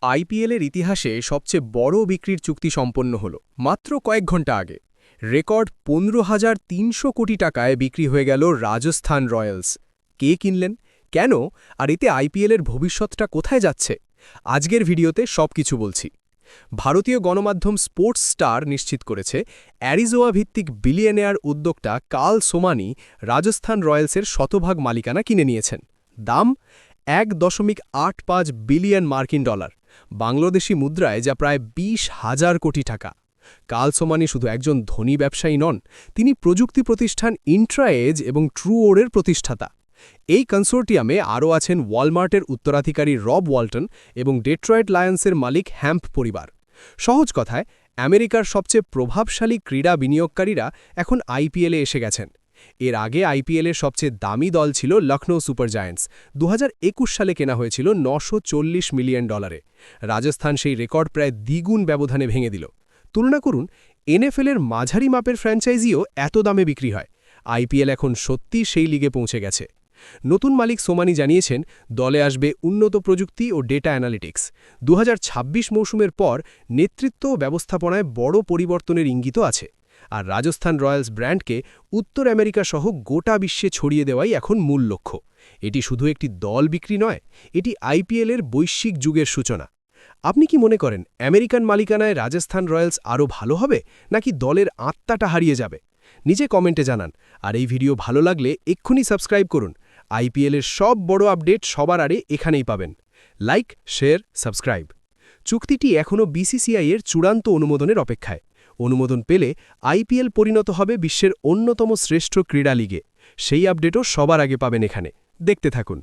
আইপিএলের ইতিহাসে সবচেয়ে বড় বিক্রির চুক্তি সম্পন্ন হল মাত্র কয়েক ঘন্টা আগে। রেকর্ড 15,300 কোটি টাকায় বিক্রি হয়ে গেল রাজস্থান রয়্যালস। কে কিনলেন, কেন, আর এতে আইপিএলের ভবিষ্যৎটা কোথায় যাচ্ছে? আজকের ভিডিওতে সবকিছু বলছি। ভারতীয় গণমাধ্যম স্পোর্টস স্টার নিশ্চিত করেছে, অ্যারিজোয়া ভিত্তিক বিলিয়নেয়ার উদ্যোক্তা কার্ল সোমানি রাজস্থান রয়্যালসের শতভাগ মালিকানা কিনে নিয়েছেন। দাম 1.85 বিলিয়ন মার্কিন ডলার, বাংলাদেশি মুদ্রায় যা প্রায় 20,000 কোটি টাকা। কার্ল সোমানি শুধু একজন ধনী ব্যবসায়ী নন, তিনি প্রযুক্তি প্রতিষ্ঠান ইন্ট্রাএজ এবং ট্রুওরের প্রতিষ্ঠাতা। এই কনসোর্টিয়ামে আরও আছেন ওয়ালমার্টের উত্তরাধিকারী রব ওয়ালটন এবং ডেট্রয়েট লায়ন্সের মালিক হ্যাম্প পরিবার। সহজ কথায়, আমেরিকার সবচেয়ে প্রভাবশালী ক্রীড়া বিনিয়োগকারীরা এখন আইপিএলে এসে গেছেন। এর আগে আইপিএলের সবচেয়ে দামি দল ছিল লখনৌ সুপার জায়ান্টস। 2021 সালে কেনা হয়েছিল $940 মিলিয়ন। রাজস্থান সেই রেকর্ড প্রায় দ্বিগুণ ব্যবধানে ভেঙে দিল। তুলনা করুন, এনএফএলের মাঝারি মাপের ফ্র্যাঞ্চাইজিও এত দামে বিক্রি হয়। আইপিএল এখন সত্যি সেই লিগে পৌঁছে গেছে। নতুন মালিক সোমানি জানিয়েছেন, দলে আসবে উন্নত প্রযুক্তি ও ডেটা অ্যানালিটিক্স। 2026 মৌসুমের পর নেতৃত্ব ও ব্যবস্থাপনায় বড় পরিবর্তনের ইঙ্গিতও আছে। আর রাজস্থান রয়্যালস ব্র্যান্ডকে উত্তর আমেরিকা সহ গোটা বিশ্বে ছড়িয়ে দেওয়াই এখন মূল লক্ষ্য। এটি শুধু একটি দল বিক্রি নয়, এটি আইপিএলের বৈশ্বিক যুগের সূচনা। আপনি কি মনে করেন, আমেরিকান মালিকানায় রাজস্থান রয়্যালস আরও ভালো হবে, নাকি দলের আত্মাটা হারিয়ে যাবে? নিচে কমেন্টে জানান। আর এই ভিডিও ভালো লাগলে এক্ষুনি সাবস্ক্রাইব করুন। আইপিএলের সব বড় আপডেট সবার আগে এখানেই পাবেন। Like, share, subscribe. চুক্তিটি এখনও বিসিসিআই-এর চূড়ান্ত অনুমোদনের অপেক্ষায়। অনুমোদন পেলে আইপিএল পরিণত হবে বিশ্বের অন্যতম শ্রেষ্ঠ ক্রীড়া লিগে। সেই আপডেটও সবার আগে পাবেন এখানে। দেখতে থাকুন।